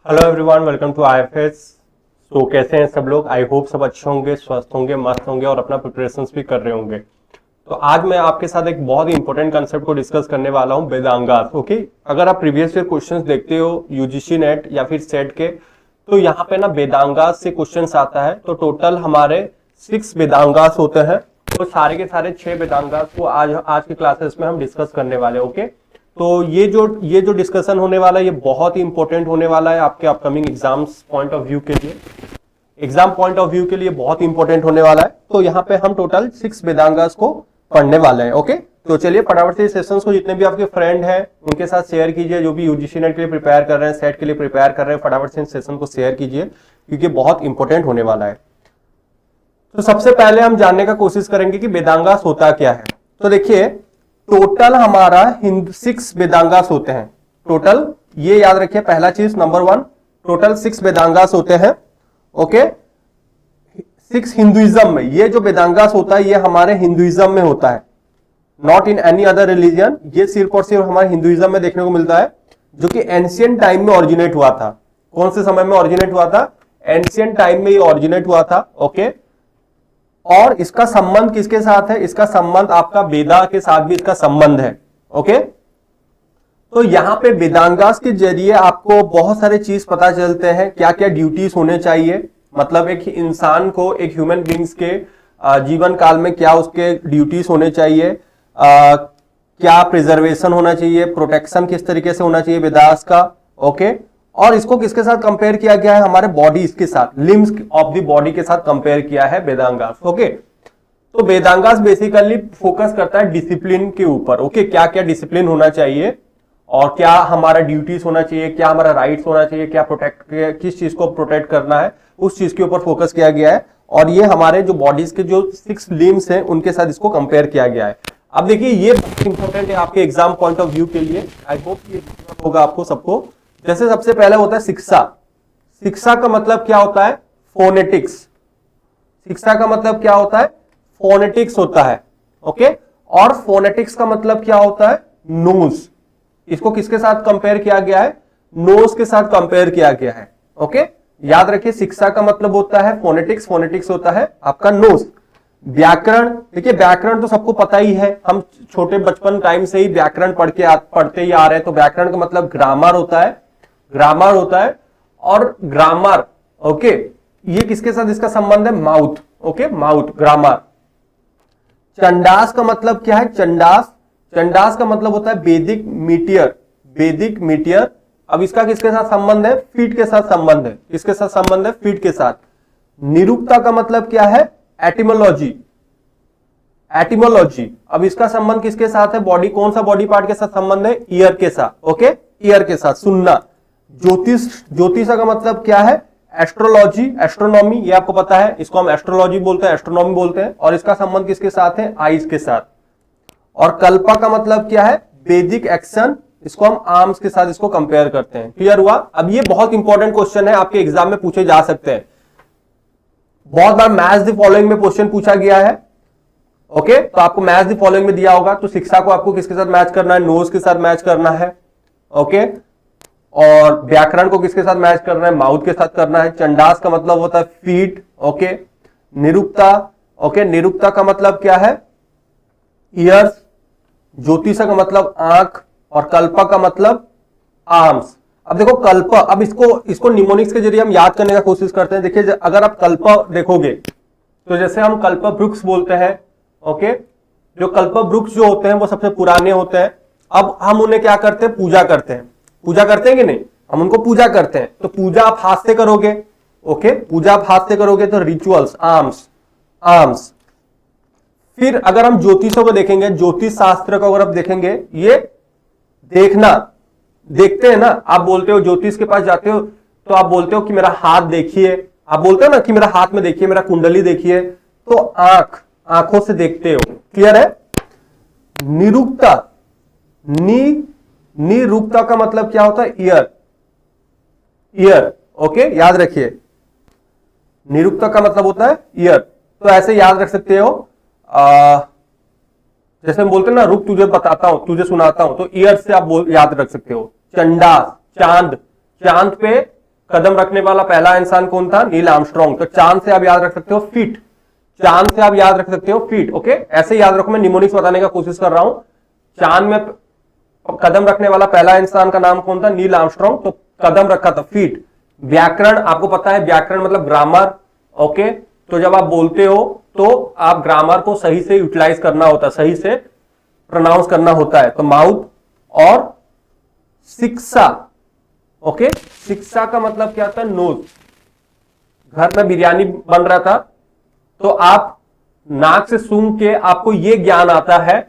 Hello everyone, welcome to IFS. तो कैसे हैं सब लोग? आई होप सब अच्छे होंगे, स्वस्थ होंगे, मस्त होंगे और अपना प्रिपरेशंस भी कर रहे होंगे। तो आज मैं आपके साथ एक बहुत ही इंपॉर्टेंट कंसेप्ट को डिस्कस करने वाला हूं, वेदांगास। ओके, अगर आप प्रीवियस ईयर क्वेश्चंस देखते हो यूजीसी नेट या फिर सेट के, तो यहाँ पे ना वेदांगास से क्वेश्चंस आता है। तो टोटल हमारे 6 वेदांगास होते हैं। तो सारे के सारे 6 वेदांगास को आज के क्लासेस में हम डिस्कस करने वाले। ओके, तो ये जो डिस्कशन होने वाला है ये बहुत ही इंपॉर्टेंट होने वाला है आपके upcoming exams point of view के लिए। एग्जाम पॉइंट ऑफ व्यू के लिए बहुत इंपॉर्टेंट होने वाला है। तो यहाँ पे हम टोटल 6 वेदांगास को पढ़ने वाले हैं। ओके, तो चलिए फटाफट से सेशंस को जितने भी आपके फ्रेंड हैं उनके साथ शेयर कीजिए। जो भी यूजीसी नेट के लिए प्रिपेयर कर रहे हैं, सेट के लिए प्रिपेयर कर रहे हैं, फटाफट से इन सेशन को शेयर कीजिए क्योंकि बहुत इंपॉर्टेंट होने वाला है। तो सबसे पहले हम जानने का कोशिश करेंगे कि वेदांगास होता क्या है। तो देखिए, टोटल हमारा 6 वेदांगास होते हैं। टोटल ये याद रखिए, पहला चीज नंबर 1, टोटल 6 वेदांगास होते हैं। ओके, 6 हिंदुइज्म में ये जो वेदांगास होता है ये हमारे हिंदुइज्म में होता है, not in any other religion. ये सिर्फ और सिर्फ हमारे हिंदुइज्म में देखने को मिलता है, जो कि एंशियंट टाइम में ऑरिजिनेट हुआ था। कौन से समय में ऑरिजिनेट हुआ था? एंशियंट टाइम में ये ऑरिजिनेट हुआ था। ओके, और इसका संबंध किसके साथ है? इसका संबंध आपका वेदा के साथ भी इसका संबंध है। ओके, तो यहां पे वेदांगास के जरिए आपको बहुत सारे चीज पता चलते हैं, क्या क्या ड्यूटीज होने चाहिए। मतलब एक इंसान को, एक ह्यूमन बींग्स के जीवन काल में क्या उसके ड्यूटीज होने चाहिए, क्या प्रिजर्वेशन होना चाहिए, प्रोटेक्शन किस तरीके से होना चाहिए वेदास का। ओके, और इसको किसके साथ कंपेयर किया गया है? हमारे बॉडीज के साथ, लिम्स ऑफ द बॉडी के साथ कंपेयर किया है वेदांगास। ओके, तो वेदांगास बेसिकली फोकस करता है डिसिप्लिन के ऊपर। ओके, क्या क्या डिसिप्लिन होना चाहिए और क्या हमारा ड्यूटीज होना चाहिए, क्या हमारा राइट्स होना चाहिए, क्या किस चीज को प्रोटेक्ट करना है, उस चीज के ऊपर फोकस किया गया है। और ये हमारे जो बॉडीज के जो 6 लिम्स हैं उनके साथ इसको कंपेयर किया गया है। अब देखिए, ये बहुत इंपॉर्टेंट है आपके एग्जाम पॉइंट ऑफ व्यू के लिए। आई होप ये होगा आपको सबको। जैसे सबसे पहले होता है शिक्षा। शिक्षा का मतलब क्या होता है? फोनेटिक्स। शिक्षा का मतलब क्या होता है? फोनेटिक्स होता है। ओके, और फोनेटिक्स का मतलब क्या होता है? नोज। इसको किसके साथ कंपेयर किया गया है? नोज के साथ कंपेयर किया गया है। ओके, याद रखिए, शिक्षा का मतलब होता है फोनेटिक्स, फोनेटिक्स होता है आपका नोज। व्याकरण, देखिए व्याकरण तो सबको पता ही है, हम छोटे बचपन टाइम से ही व्याकरण पढ़ते ही आ रहे हैं। तो व्याकरण का मतलब ग्रामर होता है, ग्रामर होता है। और ग्रामर, ओके, ये किसके साथ इसका संबंध है? माउथ। Okay, mouth, grammar. चंडास का मतलब क्या है? चंडास, चंडास का मतलब होता है वैदिक मीटियर, वैदिक मीटियर। अब इसका किसके साथ संबंध है? फीट के साथ संबंध है। किसके साथ संबंध है? फीट के साथ। निरुक्ता का मतलब क्या है? Etymology, etymology. अब इसका संबंध किसके साथ है? बॉडी, कौन सा बॉडी पार्ट के साथ संबंध है? ईयर के साथ। ओके, ईयर के साथ, सुनना। ज्योतिष, ज्योतिष का मतलब क्या है? एस्ट्रोलॉजी, एस्ट्रोनॉमी, ये आपको पता है, इसको हम एस्ट्रोलॉजी बोलते हैं, एस्ट्रोनॉमी बोलते हैं। और इसका संबंध किसके साथ है? आईज के साथ। और कल्पा का मतलब क्या है? वैदिक एक्शन, इसको हम आर्म्स के साथ इसको कंपेयर करते हैं। क्लियर हुआ? अब ये बहुत इंपॉर्टेंट क्वेश्चन है, आपके एग्जाम में पूछे जा सकते हैं। बहुत बार मैच द फॉलोइंग में क्वेश्चन पूछा गया है। ओके, तो आपको मैच द फॉलोइंग में दिया होगा, तो शिक्षा को आपको किसके साथ मैच करना है? नोज के साथ मैच करना है। ओके, और व्याकरण को किसके साथ मैच करना है? माउथ के साथ करना है। चंडास का मतलब होता है feet. Okay, Nirukta, okay, Nirukta का मतलब क्या है? ईयर्स। ज्योतिषा का मतलब आंख। और कल्पा का मतलब आर्म्स। अब देखो कल्पा, अब इसको निमोनिक्स के जरिए हम याद करने का कोशिश करते हैं। देखिए, अगर आप कल्पा देखोगे तो जैसे हम कल्प वृक्ष बोलते हैं। ओके, जो कल्प वृक्ष जो होते हैं वो सबसे पुराने होते हैं। अब हम उन्हें क्या करते हैं? पूजा करते हैं। पूजा करते हैं कि नहीं? हम उनको पूजा करते हैं। तो पूजा आप हाथ से करोगे। ओके, पूजा आप हाथ से करोगे तो रिचुअल्स, आर्म्स, आर्म्स। फिर अगर हम ज्योतिषों को देखेंगे, ज्योतिष शास्त्र को अगर आप देखेंगे, ये देखना, देखते हैं ना। आप बोलते हो, ज्योतिष के पास जाते हो तो आप बोलते हो कि मेरा हाथ देखिए, आप बोलते हो ना कि मेरा हाथ में देखिए, मेरा कुंडली देखिए। तो आंख, आंखों से देखते हो। क्लियर है? निरुक्ता, निरुक्ता का मतलब क्या होता है? Year, year. ओके, याद रखिए, निरुक्ता का मतलब होता है ईयर। तो ऐसे याद रख सकते हो, जैसे हम बोलते हैं ना, रुक तुझे बताता हूं, तुझे सुनाता हूं, तो ईयर से आप याद रख सकते हो। चंडास, चांद, चांद पे कदम रखने वाला पहला इंसान कौन था? Neil Armstrong. तो चांद से आप याद रख सकते हो फीट, चांद से आप याद रख सकते हो फीट। ओके, ऐसे याद रखो, मैं निमोनिक्स बताने का कोशिश कर रहा हूं। चांद में कदम रखने वाला पहला इंसान का नाम कौन था? Neil Armstrong. तो कदम रखा था फीट। व्याकरण आपको पता है, व्याकरण मतलब ग्रामर। ओके, तो जब आप बोलते हो तो आप ग्रामर को सही से यूटिलाइज करना होता है, सही से प्रोनाउंस करना होता है। तो माउथ और शिक्षा। ओके, शिक्षा का मतलब क्या था? नोज। घर में बिरयानी बन रहा था तो आप नाक से सूंघ के आपको यह ज्ञान आता है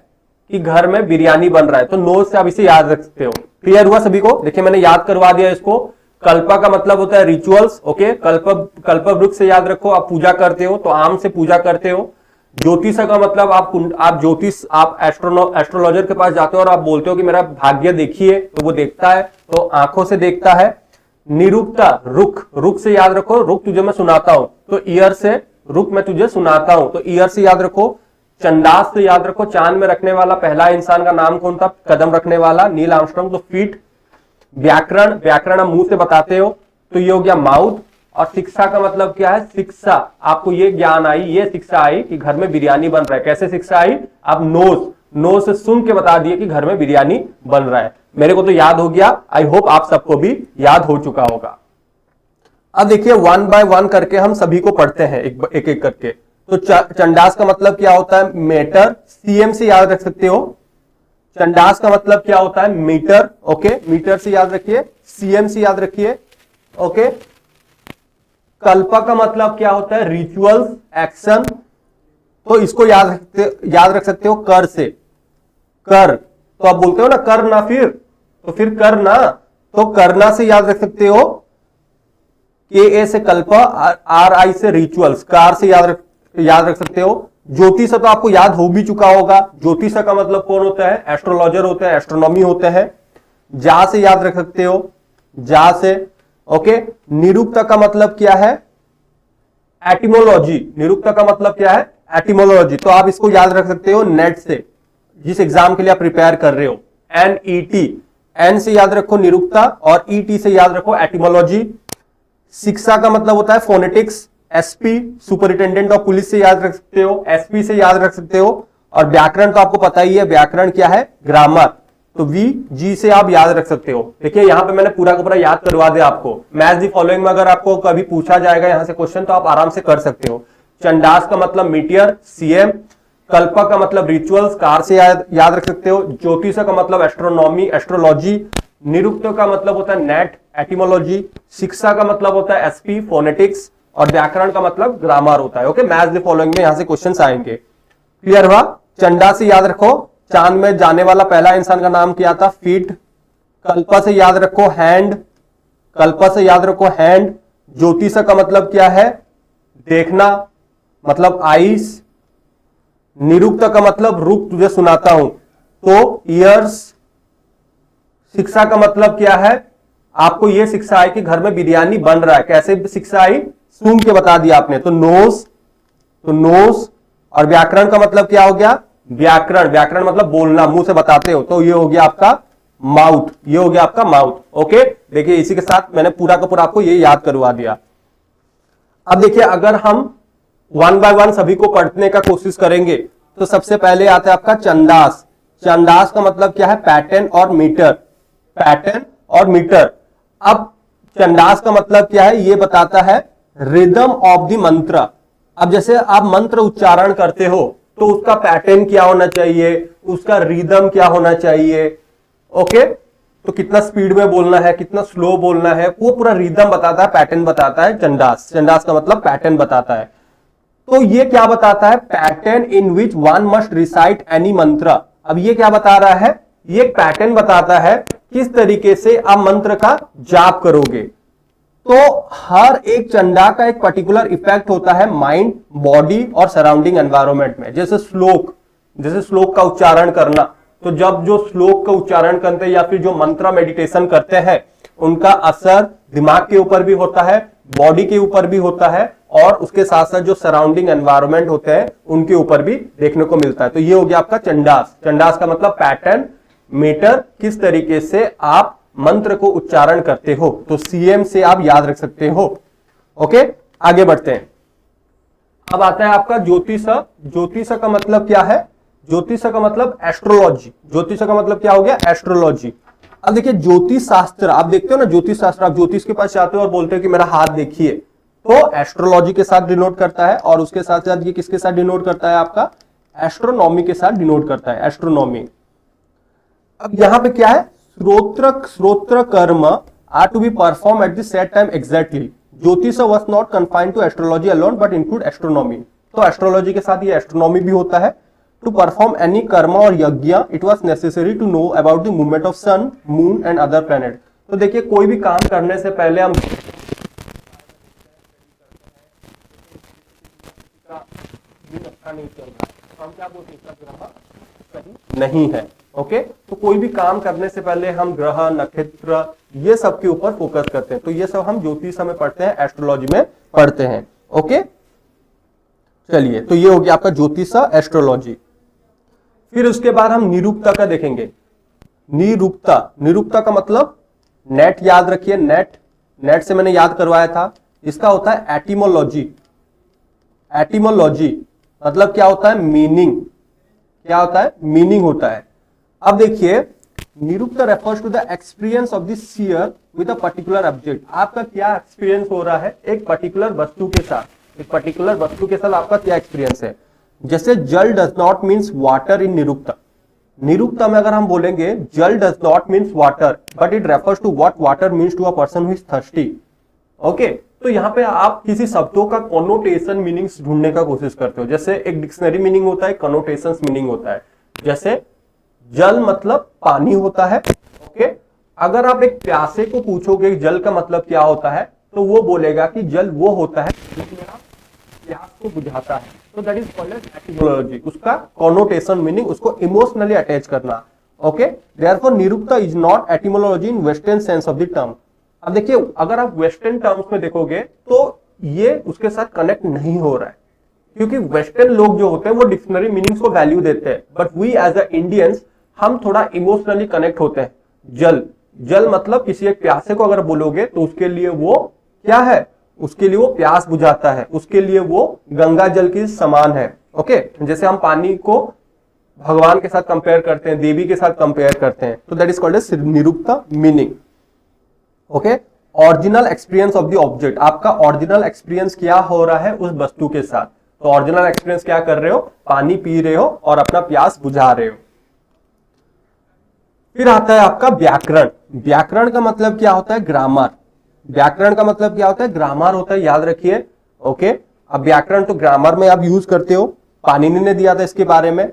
कि घर में बिरयानी बन रहा है, तो नोज से आप इसे याद रख सकते हो। क्लियर हुआ सभी को? देखिए मैंने याद करवा दिया इसको। कल्प का मतलब होता है रिचुअल्स। ओके, कल्प वृक्ष से याद रखो, आप पूजा करते हो तो आम से पूजा करते हो। ज्योतिष का मतलब आप ज्योतिष, आप एस्ट्रोलॉजर के पास जाते हो और आप बोलते हो कि मेरा भाग्य देखिए, तो वो देखता है, तो आंखों से देखता है। निरुक्ता, रुख, रुख से याद रखो, रुख तुझे मैं सुनाता हूं, तो ईयर से, रुख मैं तुझे सुनाता हूं, तो ईयर से याद रखो। चंडास से याद रखो, चांद में रखने वाला पहला इंसान का नाम कौन था? कदम रखने वाला नील आर्मस्ट्रांग, तो फीट। व्याकरण, व्याकरण आप मुंह से बताते हो, तो ये हो गया माउथ। और शिक्षा का मतलब क्या है? शिक्षा, आपको ये ज्ञान आई, ये शिक्षा आई कि घर में बिरयानी बन रहा है। कैसे शिक्षा आई? आप नोज से सुन के बता दिए कि घर में बिरयानी बन रहा है। मेरे को तो याद हो गया, आई होप आप सबको भी याद हो चुका होगा। अब देखिए वन बाय वन करके हम सभी को पढ़ते हैं, एक एक करके। तो चंडास का मतलब क्या होता है? मीटर। सीएम से याद रख सकते हो। चंडास का मतलब क्या होता है? मीटर। ओके, मीटर से याद रखिए। सीएम से याद रखिए। ओके, कल्प का मतलब क्या होता है? Rituals, action. तो इसको याद रख सकते हो कर से। कर, तो आप बोलते हो ना कर ना, फिर फिर करना, तो करना से याद रख सकते हो। के ए से कल्प, आर आई से रिचुअल्स, कार से याद रख सकते हो। ज्योतिष तो आपको याद हो भी चुका होगा। ज्योतिष का मतलब कौन होता है? एस्ट्रोलॉजर होते हैं, एस्ट्रोनॉमी होते हैं। जा से याद रख सकते हो, जा से। ओके, निरुक्त का मतलब क्या है? एटिमोलॉजी। निरुक्त का मतलब क्या है? एटिमोलॉजी। तो आप इसको याद रख सकते हो नेट से, जिस एग्जाम के लिए आप प्रिपेयर कर रहे हो। NET, एन से याद रखो निरुक्ता और ET से याद रखो एटिमोलॉजी। शिक्षा का मतलब होता है phonetics. SP, superintendent of police से याद रख सकते हो। SP से याद रख सकते हो। और व्याकरण तो आपको पता ही है, व्याकरण क्या है? ग्रामर। तो VG से आप याद रख सकते हो। देखिए यहां पे मैंने पूरा का पूरा याद करवा दिया आपको। मैच दी फॉलोइंग में अगर आपको कभी पूछा जाएगा यहां से क्वेश्चन, तो आप आराम से कर सकते हो। चंडास का मतलब मीटियर, CM। कल्प का मतलब रिचुअल्स, कार से याद रख सकते हो। ज्योतिष का मतलब एस्ट्रोनॉमी, एस्ट्रोलॉजी। निरुक्त का मतलब होता है नेट, एटिमोलॉजी। शिक्षा का मतलब होता है SP, फोनेटिक्स। और व्याकरण का मतलब ग्रामर होता है। ओके, मैच द फॉलोइंग में यहां से क्वेश्चंस आएंगे। क्लियर हुआ? चंडा से याद रखो, चांद में जाने वाला पहला इंसान का नाम क्या था? फीट। कल्पा से याद रखो हैंड, कल्पा से याद रखो हैंड। ज्योतिष का मतलब क्या है? देखना, मतलब आईज। निरुक्त का मतलब रुक तुझे सुनाता हूं, तो ईयर्स। शिक्षा का मतलब क्या है? आपको यह शिक्षा आई कि घर में बिरयानी बन रहा है। कैसे शिक्षा आई? सूंघ के बता दिया आपने, तो नोज। और व्याकरण का मतलब क्या हो गया? व्याकरण, व्याकरण मतलब बोलना, मुंह से बताते हो, तो ये हो गया आपका माउथ। ये हो गया आपका माउथ। ओके, देखिए इसी के साथ मैंने पूरा का पूरा आपको ये याद करवा दिया। अब देखिए अगर हम वन बाय वन सभी को पढ़ने का कोशिश करेंगे, तो सबसे पहले आता है आपका चंडास। चंडास का मतलब क्या है? पैटर्न और मीटर, पैटर्न और मीटर। अब चंडास का मतलब क्या है? ये बताता है रिदम ऑफ द मंत्र। अब जैसे आप मंत्र उच्चारण करते हो तो उसका पैटर्न क्या होना चाहिए, उसका रिदम क्या होना चाहिए। ओके, तो कितना स्पीड में बोलना है, कितना स्लो बोलना है, वो पूरा रिदम बताता है, पैटर्न बताता है चंडास। चंडास का मतलब पैटर्न बताता है। तो ये क्या बताता है? Pattern in which one must recite any मंत्र। अब ये क्या बता रहा है? ये पैटर्न बताता है किस तरीके से आप मंत्र का जाप करोगे। तो हर एक चंडा का एक पर्टिकुलर इफेक्ट होता है माइंड, बॉडी और सराउंडिंग एनवायरमेंट में। जैसे श्लोक का उच्चारण करना, तो जब जो श्लोक का उच्चारण करते हैं या फिर जो मंत्र मेडिटेशन करते हैं, उनका असर दिमाग के ऊपर भी होता है, बॉडी के ऊपर भी होता है, और उसके साथ साथ जो सराउंडिंग एनवायरमेंट होते हैं उनके ऊपर भी देखने को मिलता है। तो ये हो गया आपका चंडास। चंडास का मतलब पैटर्न, मीटर, किस तरीके से आप मंत्र को उच्चारण करते हो। तो सीएम से आप याद रख सकते हो। ओके, आगे बढ़ते हैं। अब आता है आपका ज्योतिष। ज्योतिष का मतलब क्या है? ज्योतिष का मतलब एस्ट्रोलॉजी। ज्योतिष का मतलब क्या हो गया? एस्ट्रोलॉजी। अब देखिए ज्योतिष शास्त्र, आप देखते हो ना ज्योतिष शास्त्र, आप ज्योतिष के पास जाते हो और बोलते हो कि मेरा हाथ देखिए, तो एस्ट्रोलॉजी के साथ डिनोट करता है। और उसके साथ साथ ये किसके साथ डिनोट करता है? आपका एस्ट्रोनॉमी के साथ डिनोट करता है, एस्ट्रोनॉमी। अब यहां पे क्या है? श्रोत्र कर्म are to be perform at the set time exactly. Jyotish was not confined to astrology alone but include astronomy. तो एस्ट्रोलॉजी के साथ ये एस्ट्रोनॉमी भी होता है। टू परफॉर्म एनी कर्म और yagya it was necessary to know about the movement of sun, moon and other planet. तो देखिए कोई भी काम करने से पहले हम नहीं चल रहा है, हम क्या बोलते हैं? ग्रह सही नहीं है। ओके, तो कोई भी काम करने से पहले हम ग्रह, नक्षत्र, ये सब के ऊपर फोकस करते हैं। तो ये सब हम ज्योतिष में पढ़ते हैं, एस्ट्रोलॉजी में पढ़ते हैं। ओके, चलिए, तो ये हो गया आपका ज्योतिष, एस्ट्रोलॉजी। फिर उसके बाद हम निरुक्ता का देखेंगे। निरुक्ता, निरुक्ता का मतलब नेट, याद रखिए नेट, नेट से मैंने याद करवाया था। इसका होता है एटिमोलॉजी। एटिमोलॉजी मतलब क्या होता है? मीनिंग। क्या होता है? मीनिंग होता है। अब देखिए Nirukta refers to the experience of the seer with a particular object. आपका क्या एक्सपीरियंस हो रहा है एक पर्टिकुलर वस्तु के साथ? एक पर्टिकुलर वस्तु के साथ आपका क्या एक्सपीरियंस है? जैसे jal does not means water in Nirukta. Nirukta में अगर हम बोलेंगे jal does not means water but it refers to what water means to a person who is thirsty. Okay, तो यहां पे आप किसी शब्दों का कॉनोटेशन मीनिंग्स ढूंढने का कोशिश करते हो। जैसे एक डिक्शनरी मीनिंग होता है, कॉनोटेशंस मीनिंग होता है। जैसे जल मतलब पानी होता है। ओके, अगर आप एक प्यासे को पूछोगे जल का मतलब क्या होता है, तो वो बोलेगा कि जल वो होता है जो मेरा प्यास को बुझाता है। तो that is called as etymology. उसका कॉनोटेशन मीनिंग, उसको इमोशनली अटैच करना। Okay, therefore Nirukta is not etymology in western sense of the term. अब देखिए अगर आप वेस्टर्न टर्म्स में देखोगे तो ये उसके साथ कनेक्ट नहीं हो रहा है, क्योंकि वेस्टर्न लोग जो होते हैं वो डिक्शनरी मीनिंग्स को वैल्यू देते हैं, but we as a Indians हम थोड़ा इमोशनली कनेक्ट होते हैं। जल, जल मतलब किसी एक प्यासे को अगर बोलोगे तो उसके लिए वो क्या है? उसके लिए वो प्यास बुझाता है, उसके लिए वो गंगा जल के समान है। ओके, जैसे हम पानी को भगवान के साथ कंपेयर करते हैं, देवी के साथ कंपेयर करते हैं, तो that is called as Nirukta meaning. Okay, original experience of the object. आपका ओरिजिनल एक्सपीरियंस क्या हो रहा है उस वस्तु के साथ? तो ओरिजिनल एक्सपीरियंस क्या कर रहे हो? पानी पी रहे हो और अपना प्यास बुझा रहे हो। फिर आता है आपका व्याकरण। व्याकरण का मतलब क्या होता है? ग्रामर। व्याकरण का मतलब क्या होता है? ग्रामर होता है, याद रखिए। ओके, अब व्याकरण तो ग्रामर में आप यूज करते हो, पाणिनि ने दिया था इसके बारे में।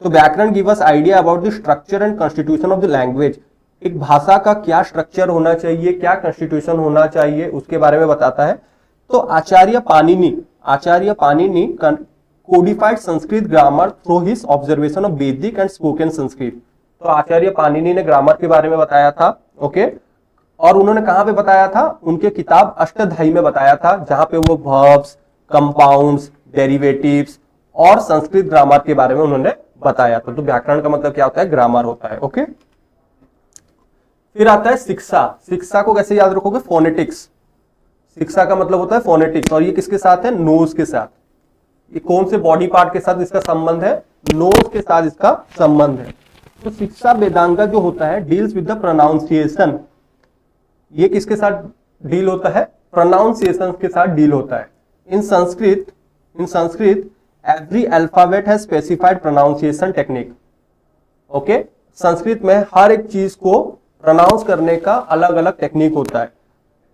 तो व्याकरण give us idea about the structure and constitution of the language. एक भाषा का क्या स्ट्रक्चर होना चाहिए, क्या कॉन्स्टिट्यूशन होना चाहिए, उसके बारे में बताता है। तो Acharya Panini codified Sanskrit grammar through his observation of Vedic and spoken Sanskrit. तो आचार्य पाणिनि ने ग्रामर के बारे में बताया था। ओके, और उन्होंने कहां पे बताया था? उनके किताब अष्टाध्यायी में बताया था, जहां पे वो वर्ब्स, कंपाउंड्स, डेरिवेटिव्स और संस्कृत ग्रामर के बारे में उन्होंने बताया था। तो व्याकरण का मतलब क्या होता है? ग्रामर होता है। ओके, फिर आता है शिक्षा। शिक्षा को कैसे याद रखोगे? फोनेटिक्स। शिक्षा का मतलब होता है फोनेटिक्स, और ये किसके साथ है? नोज के साथ। ये कौन से बॉडी पार्ट के साथ इसका संबंध है? नोज के साथ इसका संबंध है। तो शिक्षा वेदांगा जो होता है डील्स विद द प्रोनाउंसिएशन। ये किसके साथ डील होता है? प्रोनाउंसिएशन के साथ डील होता है। In Sanskrit every alphabet has specified pronunciation technique. Okay, Sanskrit में हर एक चीज को प्रोनाउंस करने का अलग अलग टेक्निक होता है।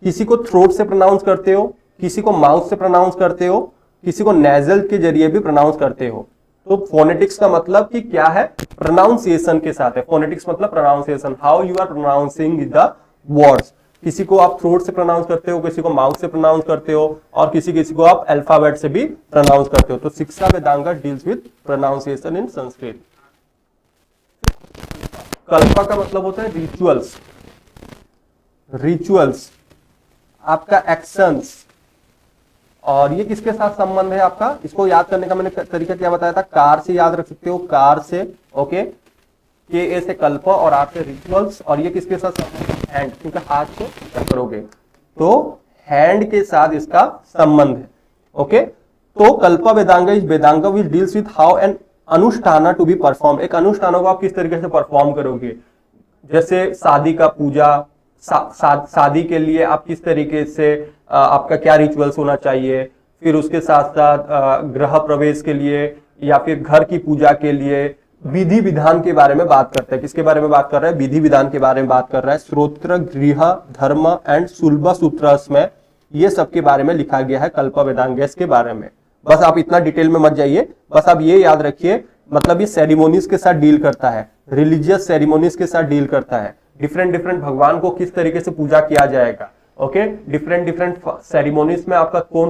किसी को थ्रोट से प्रोनाउंस करते हो, किसी को माउथ से प्रोनाउंस करते हो, किसी को नेजल के जरिए भी प्रोनाउंस करते हो। तो फोनेटिक्स का मतलब कि क्या है? प्रोनाउंसिएशन के साथ है। फोनेटिक्स मतलब pronunciation, how you are pronouncing the words. किसी को आप थ्रोट से प्रोनाउंस करते हो, किसी को माउथ से प्रोनाउंस करते हो, और किसी को आप अल्फाबेट से भी प्रोनाउंस करते हो। तो शिक्षा वेदांगा डील्स विद प्रोनाउंसिएशन इन संस्कृत। कल्पा का मतलब होता है रिचुअल्स। रिचुअल्स आपका एक्शंस, और ये किसके साथ संबंध है आपका? इसको याद करने का मैंने तरीका क्या बताया था? कार से याद रख सकते हो, कार से। ओके, के ए से कल्प और आर से रिचुअल्स, और ये किसके साथ संबंध? हैंड, क्योंकि हाथ से क्या करोगे, तो हैंड के साथ इसका संबंध है। ओके, तो कल्प Vedanga is Vedanga which deals with how an anushthana to be perform. एक अनुष्ठानों को आप किस तरीके से परफॉर्म करोगे, जैसे शादी का पूजा, शादी के लिए आप किस तरीके से आपका क्या रिचुअल्स होना चाहिए, फिर उसके साथ साथ गृह प्रवेश के लिए या फिर घर की पूजा के लिए विधि विधान के बारे में बात करते हैं। किसके बारे में बात कर रहा है, विधि विधान के बारे में बात कर रहा है। श्रोत्र गृह धर्म एंड सुलभ सूत्र में ये सब के बारे में लिखा गया है कल्प वेदांगस के बारे में। बस आप इतना डिटेल में मत जाइए, बस आप ये याद रखिए, मतलब ये सेरिमोनीज के साथ डील करता है, रिलीजियस सेरिमोनीज के साथ डील करता है। डिफरेंट डिफरेंट भगवान को किस तरीके से पूजा किया जाएगा। ओके, डिफरेंट डिफरेंट सेरिमोनीज में आपका कौन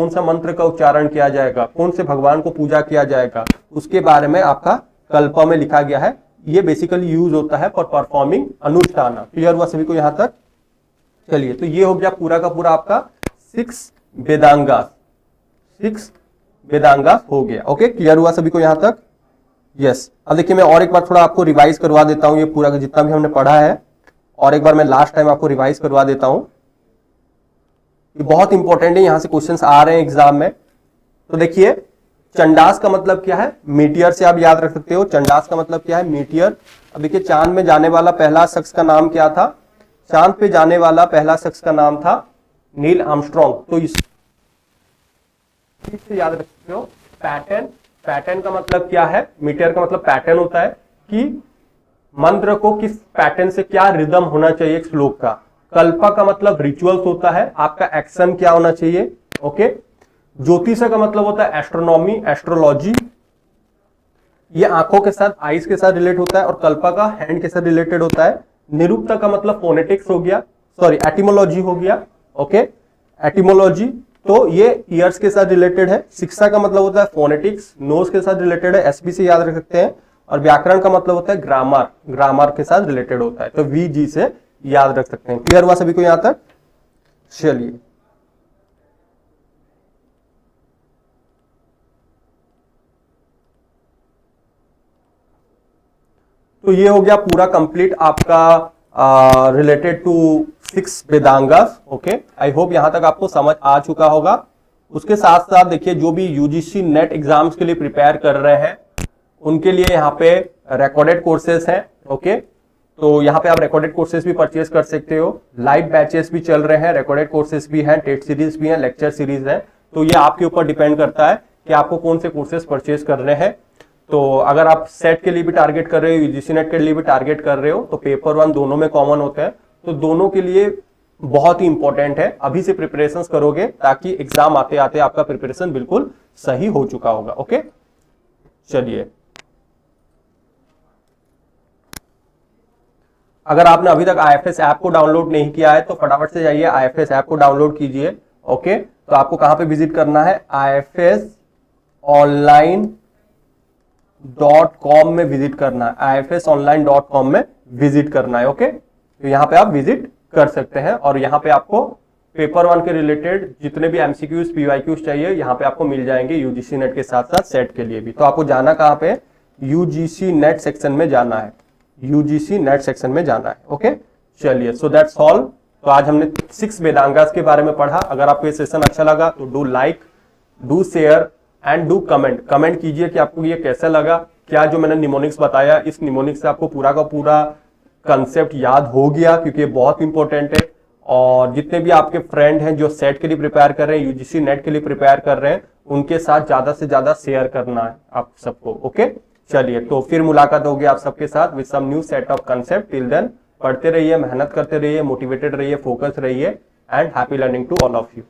सा मंत्र का उच्चारण किया जाएगा, कौन से भगवान को पूजा किया जाएगा, उसके बारे में आपका कल्प में लिखा गया है। ये बेसिकली यूज होता है फॉर परफॉर्मिंग अनुष्ठान। क्लियर हुआ सभी को यहां तक? चलिए, तो ये हो गया पूरा का पूरा आपका 6 वेदांगास हो गया। ओके, क्लियर हुआ सभी को यहां तक? यस। अब देखिए, मैं और एक बार थोड़ा आपको रिवाइज करवा देता हूं ये पूरा जितना भी हमने पढ़ा है, और एक बार मैं लास्ट टाइम आपको रिवाइज करवा देता हूं। ये बहुत इंपॉर्टेंट है, यहां से क्वेश्चंस आ रहे हैं एग्जाम में। तो देखिए, चंडास का मतलब क्या है, मीटियर से आप याद रख सकते हो। चंडास का मतलब क्या है, मीटियर। अब देखिए, चांद में जाने वाला पहला शख्स का नाम क्या था, चांद पे जाने वाला पहला शख्स का नाम था नील आर्मस्ट्रॉन्ग। तो इस से याद रख सकते हो। पैटर्न का मतलब क्या है, मीटियर का मतलब पैटर्न होता है कि मंत्र को किस पैटर्न से क्या रिदम होना चाहिए एक श्लोक का। कल्पा का मतलब रिचुअल्स होता है, आपका एक्शन क्या होना चाहिए। ओके, ज्योतिष का मतलब होता है एस्ट्रोनॉमी, एस्ट्रोलॉजी, ये आंखों के साथ, आईज के साथ रिलेट होता है, और कल्पा का हैंड के साथ रिलेटेड होता है। निरुक्ता का मतलब फोनेटिक्स हो गया, सॉरी एटिमोलॉजी हो गया। ओके, एटिमोलॉजी, तो ये ईयर्स के साथ रिलेटेड है। शिक्षा का मतलब होता है फोनेटिक्स, नोज के साथ रिलेटेड है, एसबी से याद रख सकते हैं। और व्याकरण का मतलब होता है ग्रामर के साथ रिलेटेड होता है, तो वीजी से याद रख सकते हैं। क्लियर हुआ सभी को यहां तक? चलिए, तो ये हो गया पूरा कंप्लीट आपका related to 6 Vedangas. Okay, I hope यहां तक आपको समझ आ चुका होगा। उसके साथ साथ देखिए, जो भी यूजीसी नेट एग्जाम्स के लिए प्रिपेयर कर रहे हैं उनके लिए यहाँ पे रिकॉर्डेड कोर्सेस हैं। ओके, तो यहाँ पे आप रिकॉर्डेड कोर्सेस भी परचेज कर सकते हो। लाइव बैचेस भी चल रहे हैं, रिकॉर्डेड कोर्सेस भी हैं, टेस्ट सीरीज भी हैं, लेक्चर सीरीज है। तो ये आपके ऊपर डिपेंड करता है कि आपको कौन से कोर्सेज परचेज करने हैं। तो अगर आप सेट के लिए भी टारगेट कर रहे हो, यूजीसी नेट के लिए भी टारगेट कर रहे हो, तो पेपर 1 दोनों में कॉमन होता है। तो दोनों के लिए बहुत ही इंपॉर्टेंट है, अभी से प्रिपरेशन करोगे ताकि एग्जाम आते आते आपका प्रिपरेशन बिल्कुल सही हो चुका होगा। ओके, चलिए, अगर आपने अभी तक आईएफएस ऐप को डाउनलोड नहीं किया है तो फटाफट से जाइए आईएफएस ऐप को डाउनलोड कीजिए। ओके, तो आपको कहां पे विजिट करना है, ifsonline.com में विजिट करना है, ifsonline.com में विजिट करना है। ओके, तो यहां पे आप विजिट कर सकते हैं, और यहां पे आपको पेपर 1 के रिलेटेड जितने भी एमसीक्यूज पीवाईक्यूज चाहिए यहां पे आपको मिल जाएंगे, यूजीसी नेट के साथ साथ सेट के लिए भी। तो आपको जाना कहां पे, यूजीसी नेट सेक्शन में जाना है, यूजीसी नेट सेक्शन में जाना है। ओके, चलिए, सो दैट्स ऑल। तो आज हमने 6 वेदांगास के बारे में पढ़ा। अगर आपको ये सेशन अच्छा लगा तो do like, do share and do comment कीजिए कि आपको ये कैसा लगा। क्या जो मैंने निमोनिक्स बताया, इस निमोनिक्स से आपको पूरा का पूरा कंसेप्ट याद हो गया, क्योंकि ये बहुत इंपॉर्टेंट है। और जितने भी आपके फ्रेंड हैं जो सेट के लिए प्रिपेयर कर रहे हैं, यूजीसी नेट के लिए प्रिपेयर कर रहे हैं, उनके साथ ज्यादा से ज्यादा शेयर करना है आप सबको। ओके, चलिए, तो फिर मुलाकात होगी आप सबके साथ with some new set of concept. Till then पढ़ते रहिए, मेहनत करते रहिए, मोटिवेटेड रहिए, फोकस रहिए, and happy learning to all of you.